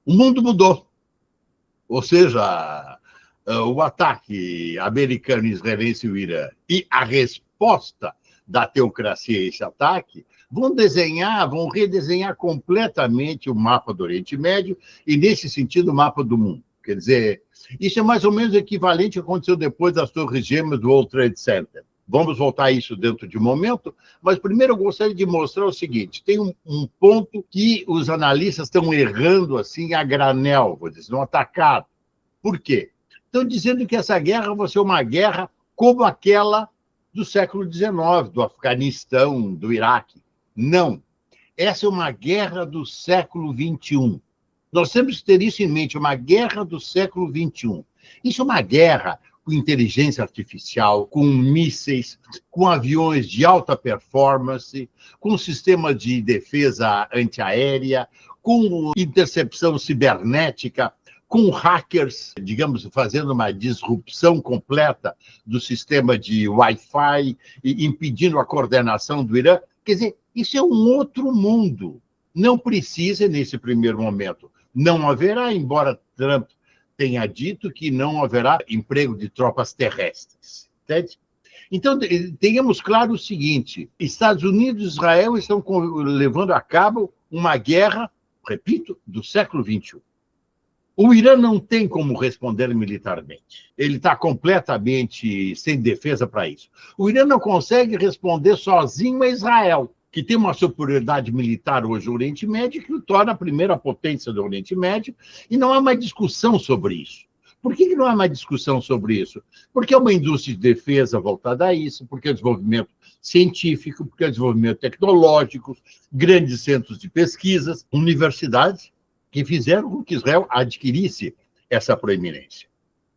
O mundo mudou. Ou seja, o ataque americano, israelense e o Irã e a resposta da teocracia a esse ataque vão redesenhar completamente o mapa do Oriente Médio e, nesse sentido, o mapa do mundo. Quer dizer, isso é mais ou menos equivalente ao que aconteceu depois das Torres Gêmeas do World Trade Center. Vamos voltar a isso dentro de um momento, mas primeiro eu gostaria de mostrar o seguinte: tem um ponto que os analistas estão errando assim a granel, vou dizer, não atacado. Por quê? Estão dizendo que essa guerra vai ser uma guerra como aquela do século XIX, do Afeganistão, do Iraque. Não. Essa é uma guerra do século XXI. Nós temos que ter isso em mente, uma guerra do século XXI. Isso é uma guerra com inteligência artificial, com mísseis, com aviões de alta performance, com sistema de defesa antiaérea, com intercepção cibernética, com hackers, digamos, fazendo uma disrupção completa do sistema de Wi-Fi e impedindo a coordenação do Irã. Quer dizer, isso é um outro mundo. Não precisa, nesse primeiro momento, não haverá, embora Trump tenha dito que não haverá emprego de tropas terrestres. Entende? Então, tenhamos claro o seguinte: Estados Unidos e Israel estão levando a cabo uma guerra, repito, do século XXI. O Irã não tem como responder militarmente. Ele está completamente sem defesa para isso. O Irã não consegue responder sozinho a Israel, que tem uma superioridade militar hoje no Oriente Médio, que o torna a primeira potência do Oriente Médio, e não há mais discussão sobre isso. Por que não há mais discussão sobre isso? Porque é uma indústria de defesa voltada a isso, porque é desenvolvimento científico, porque é desenvolvimento tecnológico, grandes centros de pesquisas, universidades, que fizeram com que Israel adquirisse essa proeminência.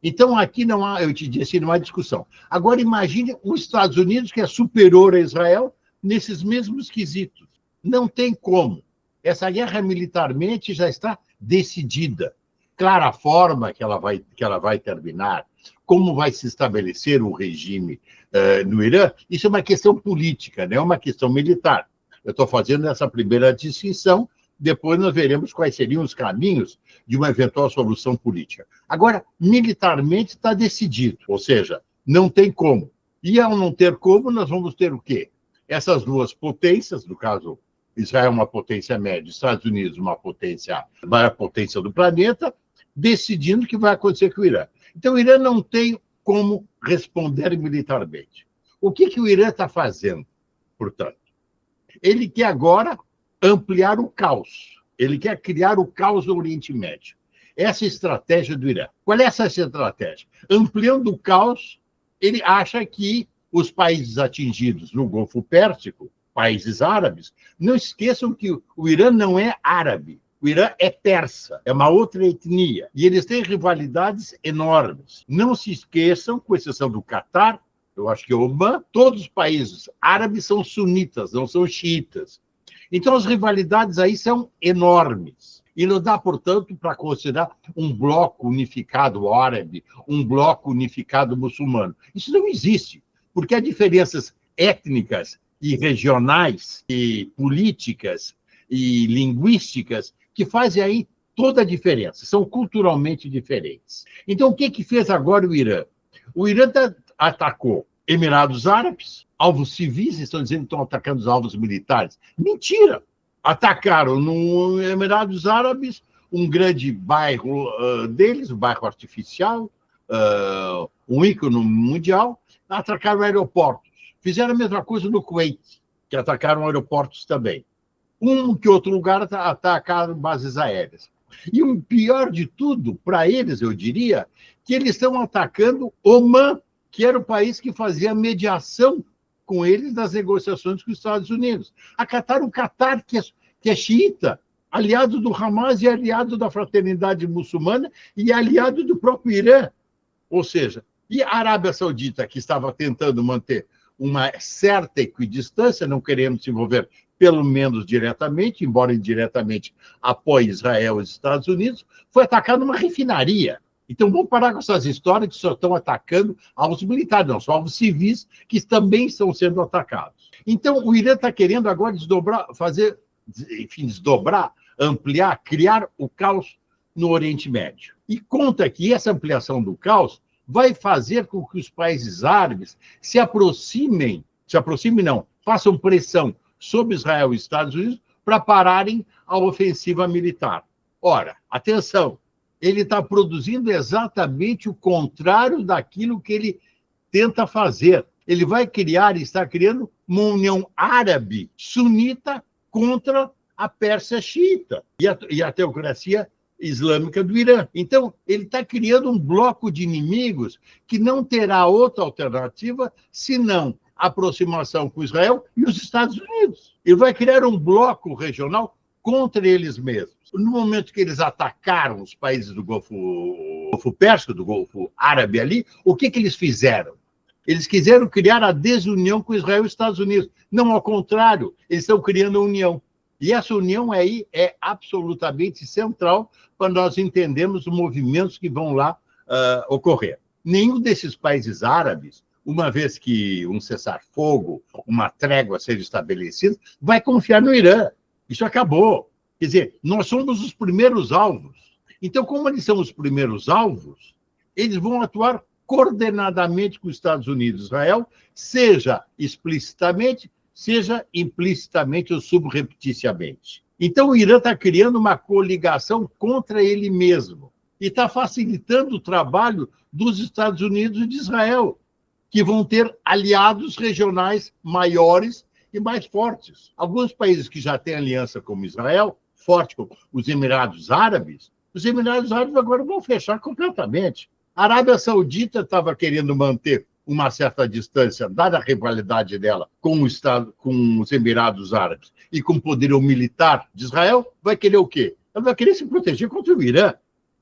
Então, aqui não há, eu te disse, não há discussão. Agora, imagine os Estados Unidos, que é superior a Israel, nesses mesmos quesitos. Não tem como. Essa guerra militarmente já está decidida. Clara a forma que ela vai terminar, como vai se estabelecer o regime no Irã, isso é uma questão política, não é uma questão militar. Eu estou fazendo essa primeira distinção, depois nós veremos quais seriam os caminhos de uma eventual solução política. Agora, militarmente está decidido, ou seja, não tem como. E ao não ter como, nós vamos ter o quê? Essas duas potências, no caso, Israel uma potência média, Estados Unidos uma potência, a maior potência do planeta, decidindo o que vai acontecer com o Irã. Então, o Irã não tem como responder militarmente. O que o Irã está fazendo, portanto? Ele quer agora ampliar o caos. Ele quer criar o caos no Oriente Médio. Essa é a estratégia do Irã. Qual é essa estratégia? Ampliando o caos, ele acha que os países atingidos no Golfo Pérsico, países árabes, não esqueçam que o Irã não é árabe. O Irã é persa, é uma outra etnia. E eles têm rivalidades enormes. Não se esqueçam, com exceção do Catar, eu acho que é Oman, todos os países árabes são sunitas, não são xiitas. Então, as rivalidades aí são enormes. E não dá, portanto, para considerar um bloco unificado árabe, um bloco unificado muçulmano. Isso não existe, porque há diferenças étnicas e regionais e políticas e linguísticas que fazem aí toda a diferença, são culturalmente diferentes. Então, o que fez agora o Irã? O Irã atacou Emirados Árabes, alvos civis, estão dizendo que estão atacando os alvos militares. Mentira! Atacaram no Emirados Árabes um grande bairro deles, um bairro artificial, um ícone mundial, atacaram aeroportos. Fizeram a mesma coisa no Kuwait, que atacaram aeroportos também. Um que outro lugar atacaram bases aéreas. E o pior de tudo, para eles, eu diria, que eles estão atacando Oman, que era o país que fazia mediação com eles nas negociações com os Estados Unidos. Acataram o Catar, que é xiita, aliado do Hamas e aliado da fraternidade muçulmana e aliado do próprio Irã. Ou seja, e a Arábia Saudita, que estava tentando manter uma certa equidistância, não querendo se envolver pelo menos diretamente, embora indiretamente apoie Israel e os Estados Unidos, foi atacada uma refinaria. Então, vamos parar com essas histórias que só estão atacando alvos militares, não, só alvos civis que também estão sendo atacados. Então, o Irã está querendo agora desdobrar, ampliar, criar o caos no Oriente Médio. E conta que essa ampliação do caos vai fazer com que os países árabes façam pressão sobre Israel e Estados Unidos para pararem a ofensiva militar. Ora, atenção, ele está produzindo exatamente o contrário daquilo que ele tenta fazer. Ele vai criar e está criando uma união árabe sunita contra a Pérsia xiita e a teocracia islâmica do Irã. Então, ele está criando um bloco de inimigos que não terá outra alternativa senão a aproximação com Israel e os Estados Unidos. Ele vai criar um bloco regional contra eles mesmos. No momento que eles atacaram os países do Golfo Pérsico, do Golfo Árabe ali, o que eles fizeram? Eles quiseram criar a desunião com Israel e os Estados Unidos. Não, ao contrário, eles estão criando a união. E essa união aí é absolutamente central para nós entendermos os movimentos que vão lá ocorrer. Nenhum desses países árabes, uma vez que um cessar-fogo, uma trégua seja estabelecida, vai confiar no Irã. Isso acabou. Quer dizer, nós somos os primeiros alvos. Então, como eles são os primeiros alvos, eles vão atuar coordenadamente com os Estados Unidos e Israel, seja explicitamente, seja implicitamente ou subrepticiamente. Então, o Irã está criando uma coligação contra ele mesmo e está facilitando o trabalho dos Estados Unidos e de Israel, que vão ter aliados regionais maiores e mais fortes. Alguns países que já têm aliança como Israel, forte como os Emirados Árabes agora vão fechar completamente. A Arábia Saudita estava querendo manter uma certa distância, dada a rivalidade dela com o Estado, com os Emirados Árabes e com o poderio militar de Israel, vai querer o quê? Ela vai querer se proteger contra o Irã.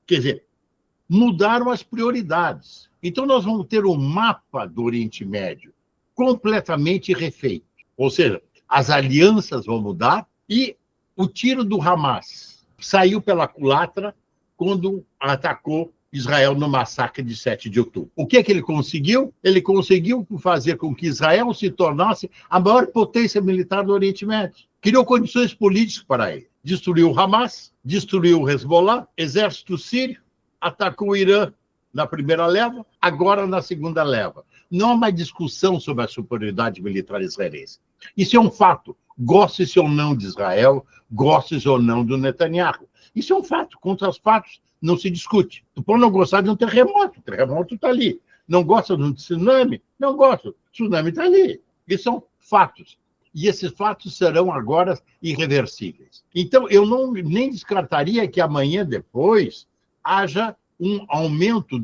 Quer dizer, mudaram as prioridades. Então, nós vamos ter um mapa do Oriente Médio completamente refeito. Ou seja, as alianças vão mudar e o tiro do Hamas saiu pela culatra quando atacou Israel no massacre de 7 de outubro. O que ele conseguiu? Ele conseguiu fazer com que Israel se tornasse a maior potência militar do Oriente Médio. Criou condições políticas para ele. Destruiu o Hamas, destruiu o Hezbollah, exército sírio, atacou o Irã na primeira leva, agora na segunda leva. Não há mais discussão sobre a superioridade militar israelense. Isso é um fato. Goste-se ou não de Israel, goste-se ou não do Netanyahu. Isso é um fato. Contra os fatos não se discute. Tu pode não gostar de um terremoto, o terremoto está ali. Não gosta de um tsunami? Não gosta, o tsunami está ali. Isso são fatos. E esses fatos serão agora irreversíveis. Então, eu nem descartaria que amanhã depois haja um aumento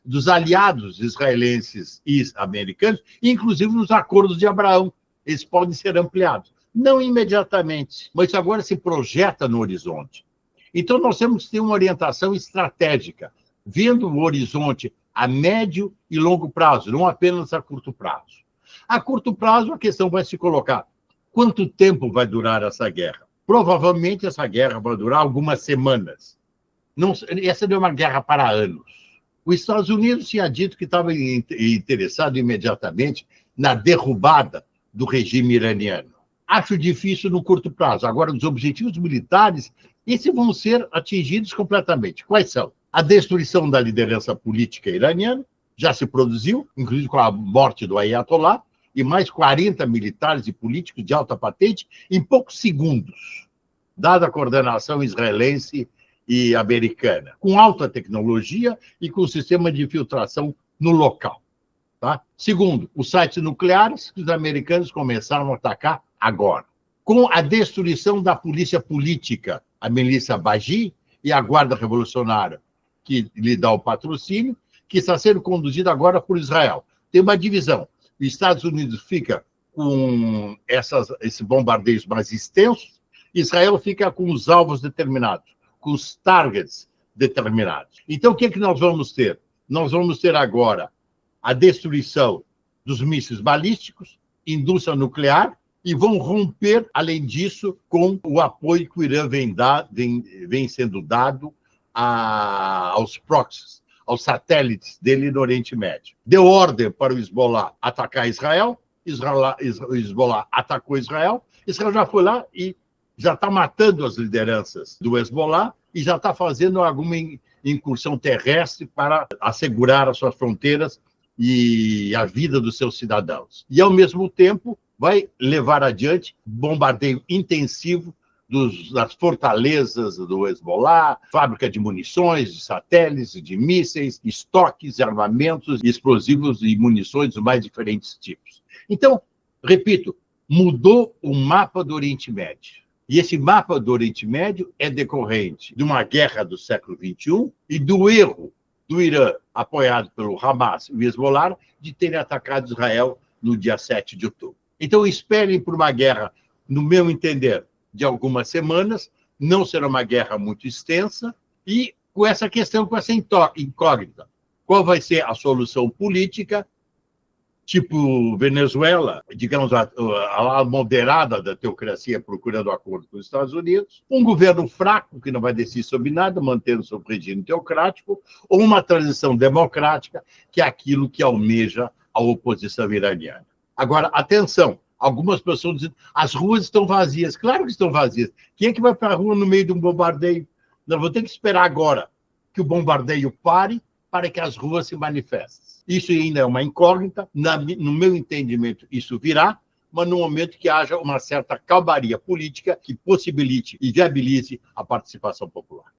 dos aliados israelenses e americanos, inclusive nos acordos de Abraão. Eles podem ser ampliados. Não imediatamente, mas agora se projeta no horizonte. Então, nós temos que ter uma orientação estratégica, vendo o horizonte a médio e longo prazo, não apenas a curto prazo. A curto prazo, a questão vai se colocar: quanto tempo vai durar essa guerra? Provavelmente essa guerra vai durar algumas semanas. Essa não é uma guerra para anos. Os Estados Unidos tinha dito que estava interessado imediatamente na derrubada do regime iraniano. Acho difícil no curto prazo. Agora, os objetivos militares, esses vão ser atingidos completamente. Quais são? A destruição da liderança política iraniana, já se produziu, inclusive com a morte do Ayatollah, e mais 40 militares e políticos de alta patente em poucos segundos, dada a coordenação israelense e americana, com alta tecnologia e com sistema de infiltração no local. Tá? Segundo, os sites nucleares que os americanos começaram a atacar agora. Com a destruição da polícia política, a milícia Baghi e a Guarda Revolucionária, que lhe dá o patrocínio, que está sendo conduzida agora por Israel. Tem uma divisão. Os Estados Unidos fica com esses bombardeios mais extensos, Israel fica com os alvos determinados, com os targets determinados. Então, o que é que nós vamos ter? Nós vamos ter agora a destruição dos mísseis balísticos, indústria nuclear, e vão romper, além disso, com o apoio que o Irã vem sendo dado aos proxies, aos satélites dele no Oriente Médio. Deu ordem para o Hezbollah atacar Israel, o Hezbollah atacou Israel já foi lá e já está matando as lideranças do Hezbollah e já está fazendo alguma incursão terrestre para assegurar as suas fronteiras e a vida dos seus cidadãos. E, ao mesmo tempo, vai levar adiante bombardeio intensivo das fortalezas do Hezbollah, fábrica de munições, de satélites, de mísseis, estoques de armamentos, explosivos e munições dos mais diferentes tipos. Então, repito, mudou o mapa do Oriente Médio. E esse mapa do Oriente Médio é decorrente de uma guerra do século XXI e do erro do Irã, apoiado pelo Hamas e o Hezbollah, de terem atacado Israel no dia 7 de outubro. Então, esperem por uma guerra, no meu entender, de algumas semanas, não será uma guerra muito extensa, e com essa questão, com essa incógnita. Qual vai ser a solução política, tipo Venezuela, digamos, a moderada da teocracia procurando acordo com os Estados Unidos, um governo fraco que não vai decidir sobre nada, mantendo seu regime teocrático, ou uma transição democrática, que é aquilo que almeja a oposição iraniana. Agora, atenção, algumas pessoas dizem as ruas estão vazias. Claro que estão vazias. Quem é que vai para a rua no meio de um bombardeio? Nós vamos ter que esperar agora que o bombardeio pare para que as ruas se manifestem. Isso ainda é uma incógnita. No meu entendimento, isso virá, mas no momento que haja uma certa calmaria política que possibilite e viabilize a participação popular.